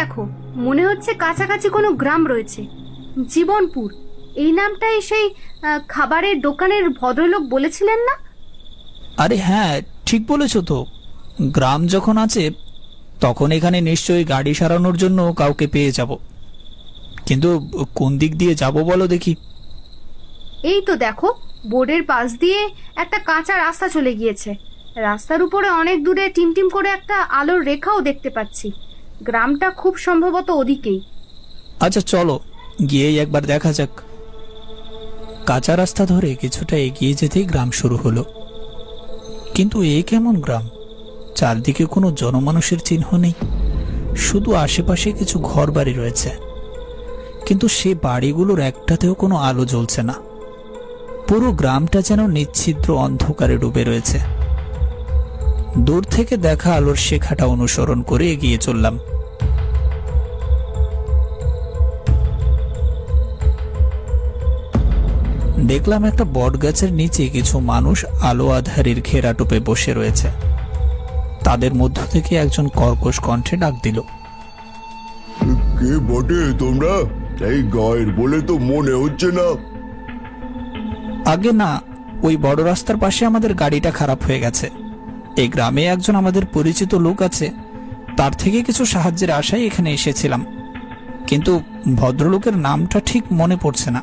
দেখো, মনে হচ্ছে কাছাকাছি কোনো গ্রাম রয়েছে। জীবনপুর, এই নামটাই সেই খাবারের দোকানের ভদ্রলোক বলেছিলেন না? আরে হ্যাঁ, ঠিক বলেছ তো। গ্রাম যখন আছে তখন এখানে নিশ্চয়ই গাড়ি সারানোর জন্য কাউকে পেয়ে যাব। কিন্তু কোন দিক দিয়ে যাব বলো দেখি। এই তো দেখো, বোর্ডের পাশ দিয়ে একটা কাঁচা রাস্তা চলে গিয়েছে। রাস্তার উপরে অনেক দূরে টিমটিম করে একটা আলোর রেখাও দেখতে পাচ্ছি। গ্রামটা খুব সম্ভবত ওদিকেই। আচ্ছা চলো, গিয়েই একবার দেখা যাক। কাঁচা রাস্তা ধরে কিছুটা এগিয়ে যেতেই গ্রাম শুরু হলো। কিন্তু এ কেমন গ্রাম? চারদিকে কোনো জনমানুষের চিহ্ন নেই, শুধু আশেপাশে কিছু ঘর বাড়ি রয়েছে। কিন্তু সে বাড়িগুলোর একটাতেও কোনো আলো জ্বলছে না। পুরো গ্রামটা যেন নিচ্ছিদ্র অন্ধকারে ডুবে রয়েছে। দূর থেকে দেখা আলোর শেখাটা অনুসরণ করে এগিয়ে চললাম। দেখলাম একটা বটগাছের নিচে কিছু মানুষ আলো আধারের ঘেরা টোপে বসে রয়েছে। তাদের মধ্য থেকে একজন কর্কশ কণ্ঠে ডাক দিল, কে বটে তোমরা? এই গায়ের বলে তো মনে হচ্ছে না। আগে না, ওই বড় রাস্তার পাশে আমাদের গাড়িটা খারাপ হয়ে গেছে। এই গ্রামে একজন আমাদের পরিচিত লোক আছে, তার থেকে কিছু সাহায্যের আশায় এখানে এসেছিলাম। কিন্তু ভদ্রলোকের নামটা ঠিক মনে পড়ছে না।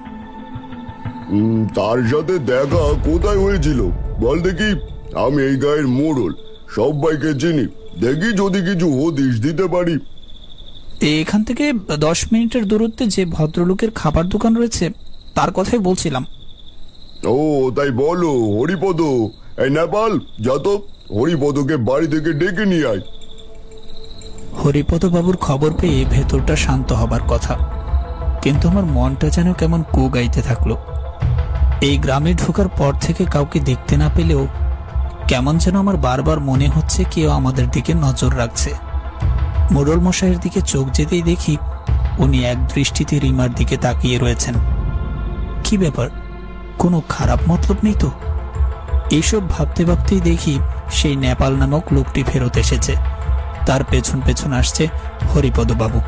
তার সাথে দেখা কোথায় হয়েছিল বল দেখি? আমি এই গায়ের মোড়ল, সবাইকে চিনি। দেখি যদি কিছু হদিশ দিতে পারি। এখান থেকে 10 মিনিটের দূরত্বে যে ভদ্রলোকের খাবার দোকান রয়েছে তার কথাই বলছিলাম। ও তাই বলো। হরিপদ, এই নেপাল যা তো, হরিপদকে বাড়ি থেকে ডেকে নিয়ে আয়। হরিপদ বাবুর খবর পেয়ে ভেতরটা শান্ত হবার কথা, কিন্তু আমার মনটা যেন কেমন কু গাইতে থাকলো। এই গ্রামে ঢোকার পর থেকে কাউকে দেখতে না পেলেও কেমন যেন আমার বারবার মনে হচ্ছে কেউ আমাদের দিকে নজর রাখছে। মোড়ল মশাইয়ের দিকে চোখ যেতেই দেখি উনি এক দৃষ্টিতে রিমার দিকে তাকিয়ে রয়েছেন। কি ব্যাপার, কোনো খারাপ মতলব নেই তো? এইসব ভাবতে ভাবতেই দেখি সেই নেপাল নামক লোকটি ফেরত এসেছে। তার পেছন পেছন আসছে হরিপদ বাবু।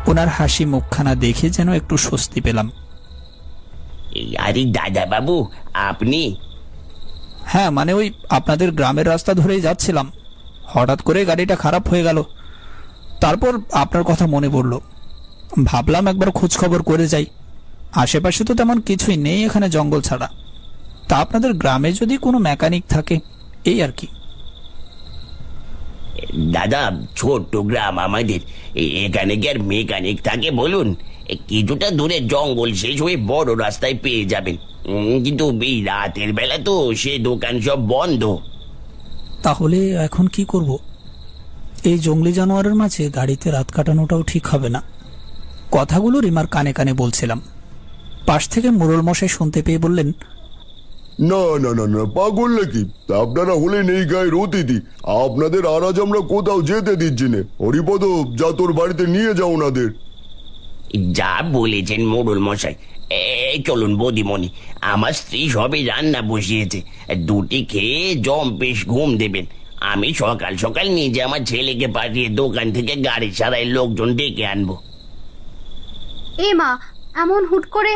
ওনার হাসি মুখখানা দেখে যেন একটু স্বস্তি পেলাম। আরে দাদা বাবু, আপনি? হ্যাঁ, মানে ওই আপনাদের গ্রামের রাস্তা ধরেই যাচ্ছিলাম, হঠাৎ করে গাড়িটা খারাপ হয়ে গেল। তারপর আপনার কথা মনে পড়ল, ভাবলাম একবার খোঁজ খবর করে যাই। আশেপাশে তো তেমন কিছুই নেই এখানে, জঙ্গল ছাড়া। তা আপনাদের গ্রামে যদি কোনো মেকানিক থাকে, এই আর কি। দাদা, ছোট্ট গ্রাম আমাদের, এখানে কি আর মেকানিক থাকে বলুন? কিছুটা দূরে জঙ্গল শেষ হয়ে বড় রাস্তায় পেয়ে যাবেন। কিন্তু এই রাতের বেলা তো সে দোকান সব বন্ধ। তাহলে এখন কি করব? এই জঙ্গলি জানোয়ারের মাঝে গাড়িতে রাত কাটানোটাও ঠিক হবে না। কথাগুলো রিমার কানে কানে বলছিলাম। পাশ থেকে মোড়ল মশাই শুনতে পেয়ে বললেন, না না না না, পাগল নাকি? আপনারা হলেন এই গায়ের অতিথি, আপনাদের আর আজ আমরা কোথাও যেতে দিচ্ছি না। হরিপদ, যা তোর বাড়িতে নিয়ে যাও ওনাদের। যা বলেছেন মোড়ল মশাই। এই চলুন বৌদিমণি, আমার স্ত্রী সবে রান্না বসিয়েছে, দুটি খেয়ে জম্পেশ ঘুম দেবেন। আমি সকাল সকাল নিজে আমার ছেলেকে পাঠিয়ে দোকান থেকে গাড়ি সারাই লোকজন ডেকে আনবো। এ মা, এমন হুট করে?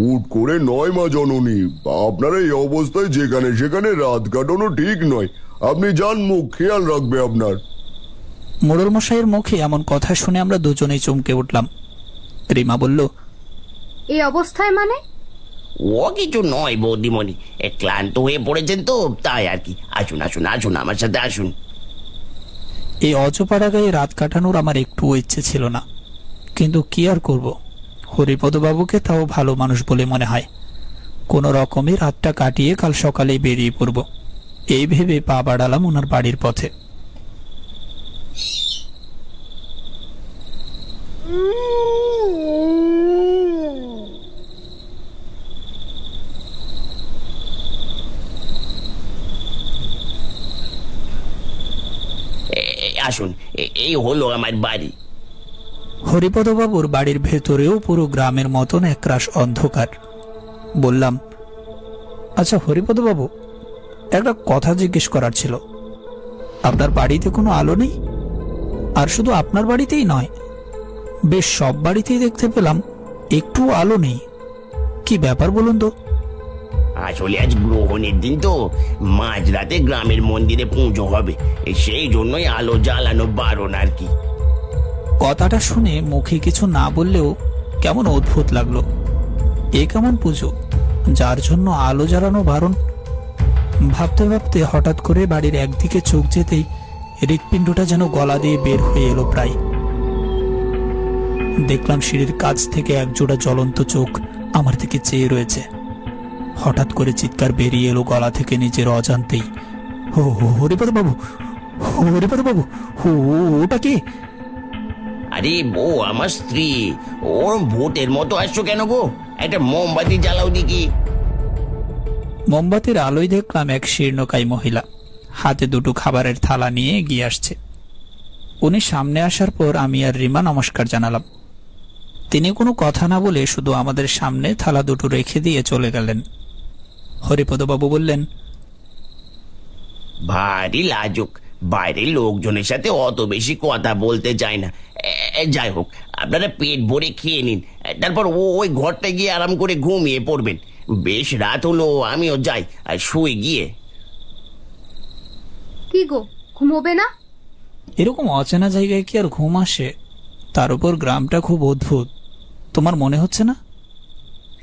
উঠ করে নয় মা জননী, আপনারা এই অবস্থায় যেখানে সেখানে রাত কাটানো ঠিক নয়। আপনি যান, মুখ খেয়াল রাখবে আপনার। মোড়ল মশাইয়ের মুখে এমন কথা শুনে আমরা দুজনেই চমকে উঠলাম। রিমা বলল, এই অবস্থায় মানে? ও কিছু নয় বৌদিমণি, ক্লান্ত হয়ে পড়েছেন তো তাই আর কি। আসুন আসুন আসুন, আমার সাথে আসুন। এই অজপাড়া গায়ে রাত কাটানোর আমার একটুও ইচ্ছে ছিল না, কিন্তু কি আর করব, হরিপদ বাবুকে তাও ভালো মানুষ বলে মনে হয়। কোনো রকমে রাতটা কাটিয়ে কাল সকালেই বেরিয়ে পড়ব, এই ভেবে পা বাড়ালাম ওনার বাড়ির পথে। আসুন, এই হলো আমার বাড়ি। হরিপদ বাবুর বাড়ির ভেতরেও পুরো গ্রামের মতন একরাশ অন্ধকার। বললাম, আচ্ছা হরিপদ বাবু, একটা কথা জিজ্ঞেস করার ছিল। আপনার বাড়িতে কোনো আলো নেই? আর শুধু আপনার বাড়িতেই নয়, বেশ সব বাড়িতেই দেখতে পেলাম একটু আলো নেই। কি ব্যাপার বলুন তো? আসলে আজ গ্রহণের দিন তো, মাঝরাতে গ্রামের মন্দিরে পুজো হবে, সেই জন্যই আলো জ্বালানো বারণ আর কি। কথাটা শুনে মুখে কিছু না বললেও কেমন অদ্ভুত লাগলো। এ কেমন পুজো যার জন্য আলো জ্বালানো বারণ? ভাবতে ভাবতে হঠাৎ করে বাড়ির একদিকে চোখ যেতেই হৃৎপিণ্ডটা যেন গলা দিয়ে বের হয়ে এলো প্রায়। দেখলাম সিঁড়ির কাছ থেকে একজোড়া জ্বলন্ত চোখ আমার দিকে চেয়ে রয়েছে। হঠাৎ করে চিৎকার বেরিয়ে এলো গলা থেকে নিজের অজান্তেই। ও হরিপদ বাবু, হরিপদ বাবু, ওটা কি? আরে ও আমার স্ত্রী। ওর ভূতের মতো আসছো কেন গো? একটা মোমবাতি জ্বালাও দেখি। মোমবাতির আলোয় দেখলাম এক শীর্ণকায় মহিলা হাতে দুটো খাবারের থালা নিয়ে এগিয়ে আসছে। উনি সামনে আসার পর আমি আর রিমা নমস্কার জানালাম। তিনি কোনো কথা না বলে শুধু আমাদের সামনে থালা দুটো রেখে দিয়ে চলে গেলেন। হরিপদবাবু বললেন, ভারী লাজুক, বাইরের লোকজনের সাথে অত বেশি কথা বলতে চায় না। যাই হোক, আপনারা পেট ভরে খেয়ে নিন, তারপর ওই ঘরটা গিয়ে আরাম করে ঘুমিয়ে পড়বেন। বেশ রাত হলো, আমিও যাই আর শুয়ে গিয়ে। কি গো, ঘুমোবে না? এরকম অচেনা জায়গায় কি আর ঘুম আসে? তার উপর গ্রামটা খুব অদ্ভুত, তোমার মনে হচ্ছে না?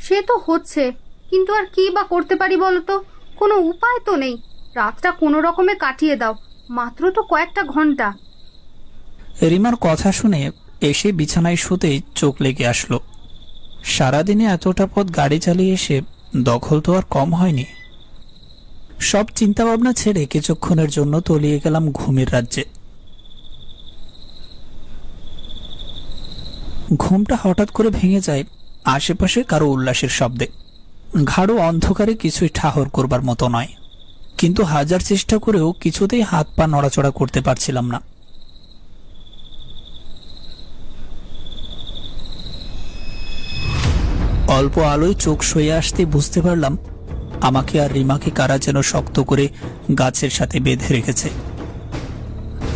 সে তো হচ্ছে, কিন্তু আর কি বা করতে পারি বলো তো? কোনো উপায় তো নেই। রাতটা কোনো রকমে কাটিয়ে দাও, মাত্র তো কয়েকটা ঘন্টা। রিমার কথা শুনে এসে বিছানায় শুতেই চোখ লেগে আসলো। সারাদিনে এতটা পথ গাড়ি চালিয়ে এসে দখল তো আর কম হয়নি। সব চিন্তা ভাবনা ছেড়ে কিছুক্ষণের জন্য তলিয়ে গেলাম ঘুমের রাজ্যে। ঘুমটা হঠাৎ করে ভেঙে যায় আশেপাশে কারো উল্লাসের শব্দে। গাঢ় অন্ধকারে কিছুই ঠাহর করবার মতো নয়, কিন্তু হাজার চেষ্টা করেও কিছুতেই হাত পা নড়াচড়া করতে পারছিলাম না। অল্প আলোয় চোখ সয়ে আসতে বুঝতে পারলাম আমাকে আর রিমাকে কারা যেন শক্ত করে গাছের সাথে বেঁধে রেখেছে।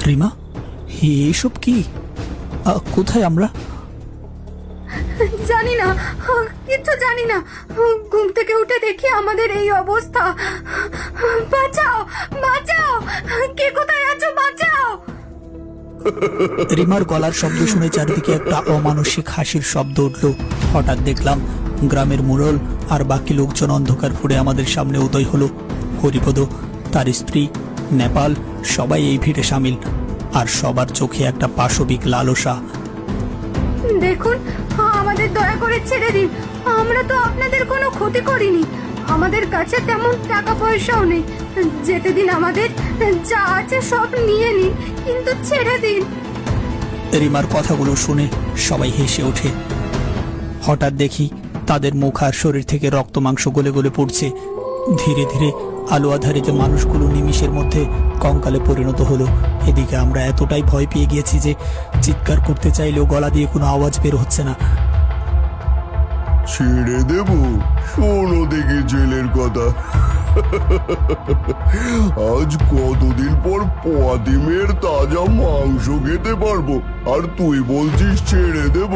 রিমা, এসব কি? কোথায় আমরা? জানি না, কিচ্ছু জানি না। ঘুম থেকে উঠে দেখি আমাদের এই অবস্থা। বাঁচাও, বাঁচাও, কে কোথায় আছো? বাঁচাও! রিমার গলার শব্দ শুনে চারিদিকে একটা অমানসিক হাসির শব্দ উঠল। হঠাৎ দেখলাম গ্রামের মুরল আর বাকি লোকজন অন্ধকার ফুড়ে আমাদের সামনে উদয় হলো। হরিপদ, তার স্ত্রী, নেপাল সবাই এই ভিড়ে সামিল, আর সবার চোখে একটা পাশবিক লালসা। দেখুন, আমাদের দয়া করে ছেড়ে দিন। আমরা তো আপনাদের কোনো ক্ষতি করিনি। আমাদের কাছে তেমন টাকা পয়সাও নেই। যেতে দিন, আমাদের যা আছে সব নিয়ে নিন, কিন্তু ছেড়ে দিন। রিমার কথাগুলো শুনে সবাই হেসে ওঠে। হঠাৎ দেখি তাদের মুখ আর শরীর থেকে রক্ত মাংস গলে গলে পড়ছে। ধীরে ধীরে আলো আধারিত মানুষগুলো নিমিষের মধ্যে কঙ্কালে পরিণত হলো। এদিকে আমরা এতটাই ভয় পেয়ে গিয়েছি যে চিৎকার করতে চাইলেও গলা দিয়ে কোনো আওয়াজ বের হচ্ছে না। ছেড়ে দেব? শোনো দেখি জেলের কথা। আজ কতদিন পর পোয়াতিমের তাজা মাংস খেতে পারবো, আর তুই বলছিস ছেড়ে দেব?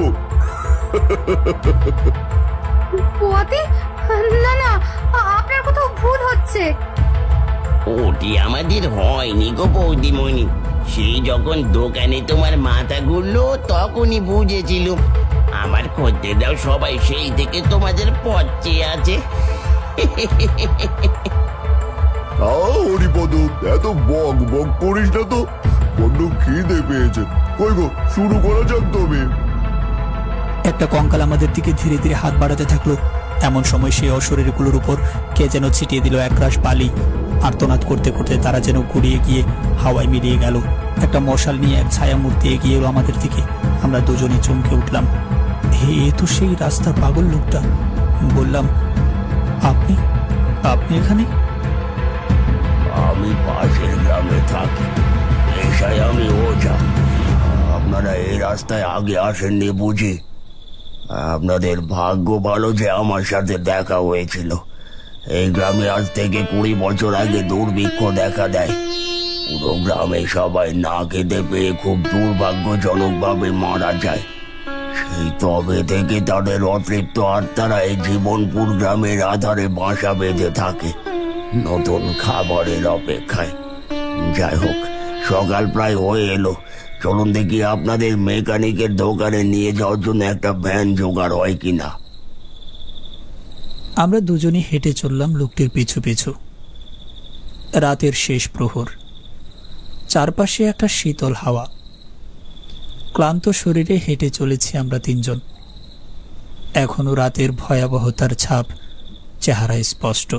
পোয়াতি? না না, আপনার কোথাও ভুল হচ্ছে। ওটি আমাদের হয়নি গো বৌদিমণি। সেই যখন দোকানে তোমার মাথা ঘুরলো তখনই বুঝেছিল। আমার খদ্দেররাও সবাই সেই থেকে তোমাদের পথ চেয়ে আছে। হরিপদ, এত বক বক করিস না তো, বড্ড খিদে পেয়েছে। কই গো, শুরু করা যাক তবে। একটা কঙ্কাল আমাদের দিকে ধীরে ধীরে হাত বাড়াতে থাকলো। এমন সময় সেই অশরীরগুলোর উপর কে যেন ছিটিয়ে দিল একরাশ বালি। আর্তনাদ করতে করতে তারা যেন ঘুরিয়ে গিয়ে হাওয়ায় মিলিয়ে গেল। একটা মশাল নিয়ে এক ছায়া মূর্তি এগিয়ে এলো আমাদের দিকে। আমরা দুজনে চমকে উঠলাম। এ তো সেই রাস্তার পাগল লোকটা। বললাম, আপনি আপনি এখানে? আমি পাশের গ্রামে থাকি, পেশায় আমি ওঝা। আপনারা এই রাস্তায় আগে আসেননি বুঝি? আপনাদের ভাগ্য ভালো যে আমার সাথে দেখা হয়েছিল। এই গ্রামে আজ থেকে 20 বছর আগে দুর্ভিক্ষ দেখা দেয়। পুরো গ্রামে সবাই না খেতে পেয়ে খুব দুর্ভাগ্যজনকভাবে মারা যায়। সেই তবে থেকে তাদের অতৃপ্ত আত্মারা এই জীবনপুর গ্রামের আধারে বাসা বেঁধে থাকে নতুন খাবারের অপেক্ষায়। যাই হোক, সকাল প্রায় হয়ে এলো। চলুন দেখি আপনাদের মেকানিকের দোকানে নিয়ে যাওয়ার জন্য একটা ভ্যান জোগাড় হয় কিনা। আমরা দুজনই হেঁটে চললাম লোকটির পিছু পিছু। রাতের শেষ প্রহর, চারপাশে একটা শীতল হাওয়া। ক্লান্ত শরীরে হেঁটে চলেছি আমরা তিনজন। এখনো রাতের ভয়াবহতার ছাপ চেহারায় স্পষ্ট।